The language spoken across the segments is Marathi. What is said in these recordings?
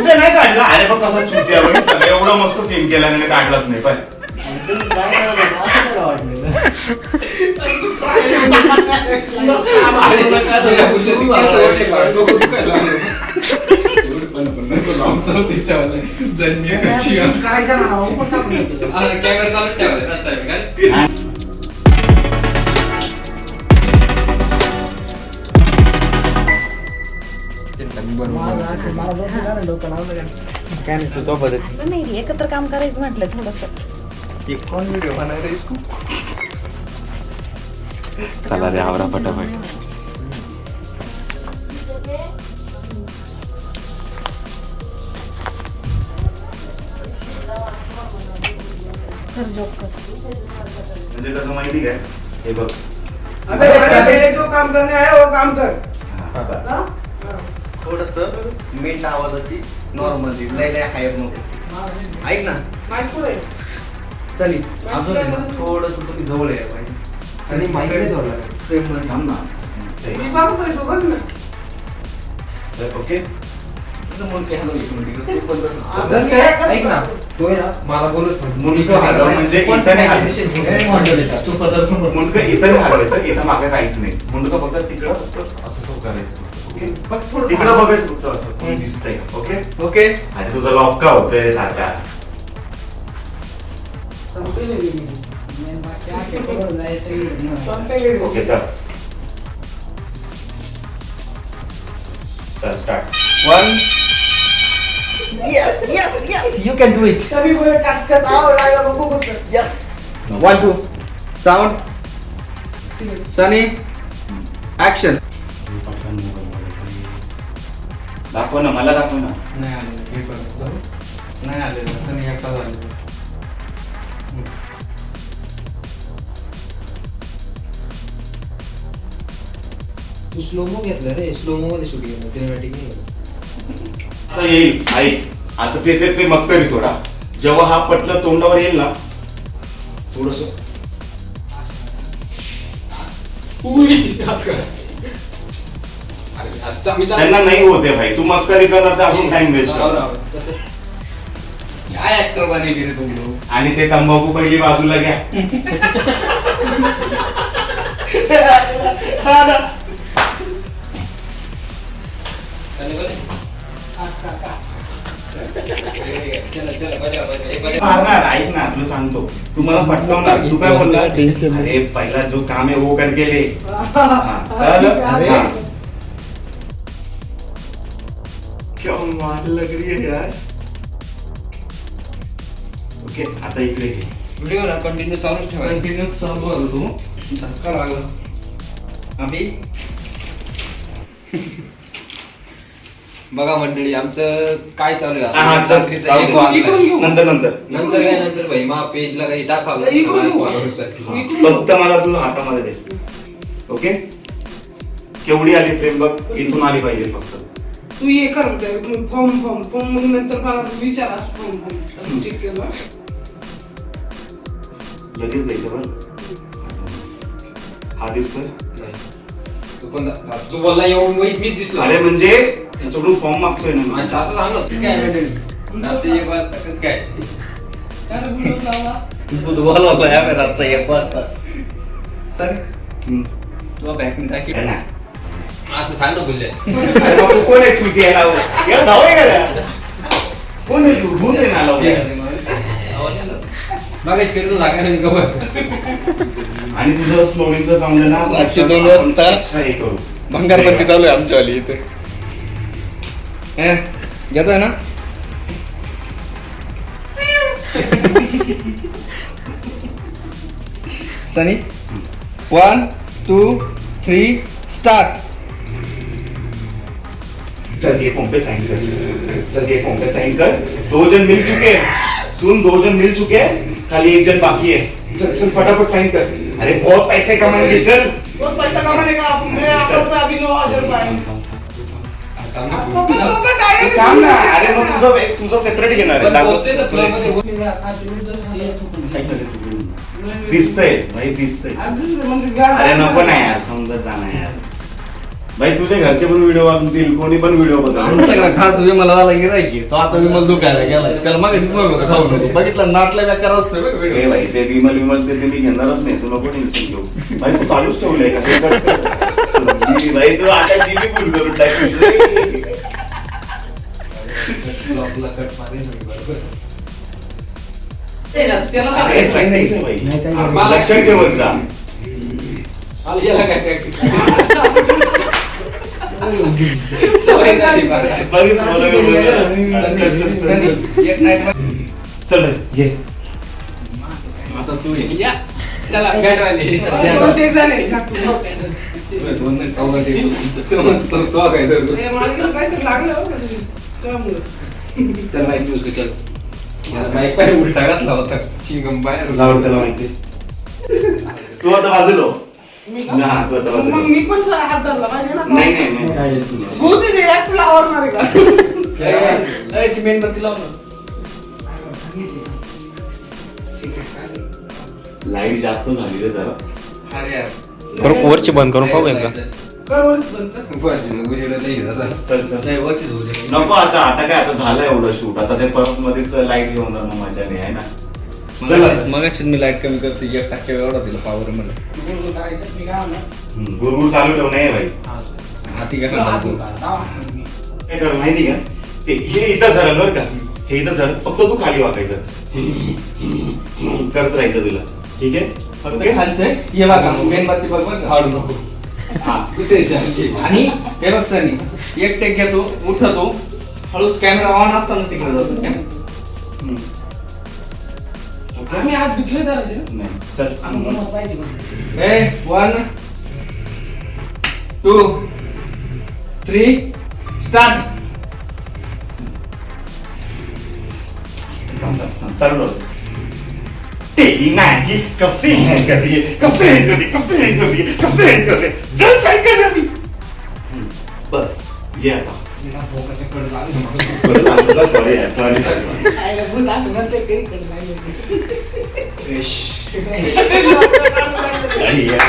नाही काढला. अरे बघ कसा चुत्या बघितला एवढा मस्त सीन केला आणि काढलाच नाही पण असं नाही एकत्र काम करायचं म्हटलं थोडस. चला रे आवरा पटापट. म्हणजे कसं माहिती काय हे बघ जो काम करणे आहे वो काम कर. थोडस मीठ आवाजाची नॉर्मली लय लय हायर नको. ऐक ना चली अजून थोडस तुम्ही जवळ यायला पाहिजे. आणि माहिती जोडला थांब ना. मी बघतोय तो बघ ना. ओके ऐक ना तो आहे ना मला बोलत मुंडकं हलव म्हणजे इथं नाही हलवायचं. मुंडकं इथं नाही हलवायचं. इथं मागे काहीच नाही. मुंडकं फक्त तिकडं फक्त असं करायचं. ओके तिकडं बघायचं फक्त असं कोण दिसतंय. ओके ओके आणि तुझा लॉक का होतोय सारखा. ओके चल चल start. 1 yes you can do it. सभी बोले कट कट आओ लागा बघू कसं. Yes 1 2 sound Sunny action. दाखव ना मला दाखव ना. नाही आलेलं सनी एकटा झालेलं. तू स्लोमो घेतलं रे. स्लोमो मध्ये शूट केलं सिनेमॅटिक नाही केलं. असं येईल ऐक आता ते मस्करी सोडा. जेव्हा हा पटलं तोंडावर येईल ना थोडस त्यांना नाही होते भाई. तू मस्करी करणार तर अजून टाइम वेस्ट. काय ऍक्टर बने गेले तुम्ही. आणि ते तंबाखू पहिली बाजूला घ्या. मारणार ऐक ना तुला सांगतो. तू मला फटकावणार. तू काय बोलला अरे पहिला जो काम आहे वो करके ले. क्या मार लग रही है यार. ओके आता इकडे घे. व्हिडिओ ना कंटिन्यू चालूच ठेवा. कंटिन्यू चालू आहे तू धक्का लागला अभि. बघा मंडळी आमचं काय चालू आहे. हा, चल, रात्रीचं जाऊ एक दे. वाजता. नंतर नंतर काय नंतर भाई मा पेजला काही टाकावं फक्त मला तुझं हातामध्ये दे. ओके केवढी आली फ्रेम बघ. इथून आली पाहिजे फक्त. तू ये कर फॉर्म मग नंतर मला विचार फॉर्म चेक केलं. लगेच द्यायचं बरं. हा दिसतोय. तू बोलला येऊन मीच दिसलो. अरे म्हणजे त्याच्याकडून फॉर्म मागतोय ना मी. अच्छा असं सांग काय मंडळी रात्री 1 वाजता कसं काय. त्याला व्हिडिओ लावला. बुधवार होता या रातचा 1 वाजता. सर हम्म. तुला बॅकने टाकी है ना. असं सांग ना बोलले. अरे बाबू कोण आहे चुकी याला याला धाव आहे का. कोण आहे तू भूत आहे ना लावून. मागायच करीत लागायला का बस. आणि तुझं स्लोलिंगचं साऊंड आहे ना. रातचे 2 वाजता extra हे करू. भंगारपत्ती चालू आहे आमच्या वाली इथे. घेतोय ना. सनी 1 2 3 स्टार्ट. चल ये फॉर्म पे साइन कर. चल ये फॉर्म पे साइन कर. 2 जन मिल चुके हैं. सुन 2 जन मिल चुके हैं. खाली 1 जन बाकी है. चल चल फटाफट साइन कर. अरे बहुत पैसे कमाएंगे चल. बहुत पैसा कमाने का मैं आपको अभी 9,000 रुपये. काम ना. अरे मग तुझं सेपरेट घेणार आहे. बोलते ना फ्लो मध्ये. दिसतंय भाई दिसतंय. म्हणजे अरे नको ना यार समजत जाणार यार भाई. तुझ्या घरचे पण व्हिडिओ बघतील कोणी पण व्हिडिओ बघतील. आमच्याकडे खास विमल आला गिरायकी तो आता विमल दुखायला गेलाय त्याला मागे खाऊ नको बघितलं नाटला बेकार असतोय बघ ए व्हिडिओ. भाई ते विमल ते मी घेणारच नाही. तू नको टेन्शन घेऊ भाई. तू चालूच ठेवलंय का ते करतोय. भाई तू आता जीबी फुल करून टाकली. ब्लॉकला कट मारेन मी बरोबर. त्याला अरे practice आहे भाई. मला- लक्षात ठेवत जा. आलशाला काय practice? सवय झाली. बघितलं मला मी बोललो. चल. एक नाईट चल रे ये. आता तू ये. या चला गाडवाले. बहुतेक झाले. दोन नाही, चौदा टेबल. तो काय तर. हे माणसाला काहीतरी लागलं हो का तरी. त्यामुळे. चल माईक यूज कर चल. माईक पाय उलटा घातला होता चिंगम बाहेर. लावड त्याला माहिती. तू आता बाजूलो. मी का? हा तू आता मग बाजूलो. मी पण हात धरला पाहिजे ना. नाही नाही नाही. बहुतेक ते एक तुला आवडणार आहे का? ती मेणबत्ती लाव ना. लाईट जास्त झाली रे जरा. अरे यार. करू वरची बंद करून पाहू एकदा. कर वरच बनतं. उजेडत नाही जसा. चल चल. नाही वरचीच होऊ दे. नको आता काय आता झालं एवढं शूट. आता ते परत मध्येच लाईट घेऊन जाणं मजा नाही आहे ना. चल आता. मगाशीच मी लाईट कमी करते 1% एवढा दिला पॉवर मला. गुळगुळ करायचं, मी काय म्हणलं? गुरगुर चालू ठेव नाही भाई. हाती काय करतो काय कर माहिती का ते हे इथं धरल बरं का. हे इथं धर फक्त तू खाली वाकायचं. करत राहायचं तुला. ठीक आहे फक्त ओके? खालचं ये बघा मेणबत्ती बघ बघ हाडू नको. हा. आणि हे बघ सनी एक टेक घेतो उठतो हळूच कॅमेरा ऑन असताना तिकडे जातो. हम्म. ओके? आम्ही हात धुतले धरायचे ना. नाही चल. आम्हाला पाहिजे पण. ए 1 2 3 स्टार्ट. चालू राहू. तेरी मैगी कब से है कर रही है, कब से है कर रही है, कब से है कर रही है, कब से है कर रही है, जल साइड कर रही है. बस ये आता. बरं झालं, sorry यार, sorry. आईला भूल असं म्हणते कधी कधी नाही. काही यार.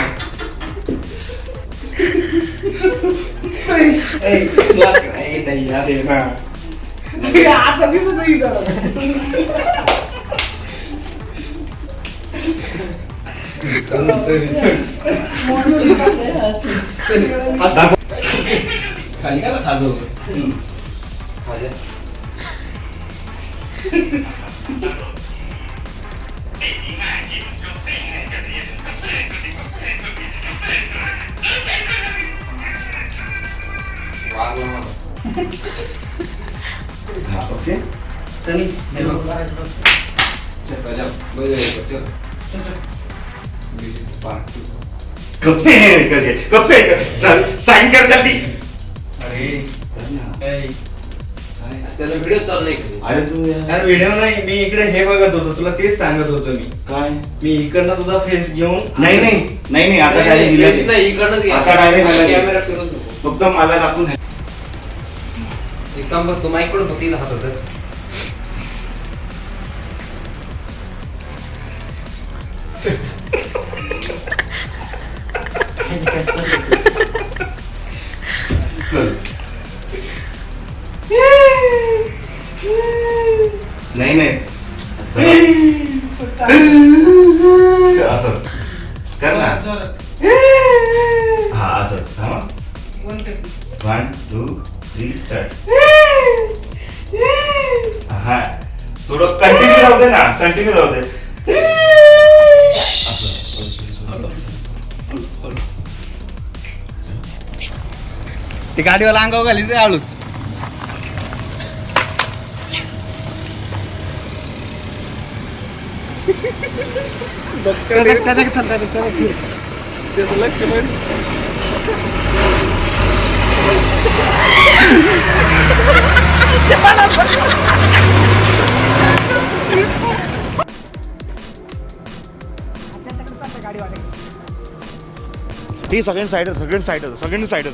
आता दिसत नाही जरा. खाली का खाजो ओके सनी हे बघ. कब से है कर रही है, कब से है कर, चल साइन कर जल्दी. अरे त्याचा व्हिडिओ चालू नाही कधी. अरे तू यार यार व्हिडिओ नाही मी इकडे हे बघत होतो तुला तेच सांगत होतो मी. काय. मी इकडनं तुझा फेस घेऊन नाही नाही नाही नाही आता काय नाही, दिलं नाही, इकडनंच घ्या. आता direct मला दे. कॅमेरा फिरवूच नको. फक्त मला दाखवून. एक काम कर तू माईक कडून फक्त इथं हात होतं. चल. नाही नाही असं कर ना. हा असंच. हा 1 2 3 स्टार्ट. हा थोडं कंटिन्यू राहू दे ना. कंटिन्यू राहू दे. ती गाडीवाला अंगावर घाली रे आळूच. त्याचं लक्ष पण गाडीवाले ती सगळ्यांनी साईड सगळ्यांनी साईड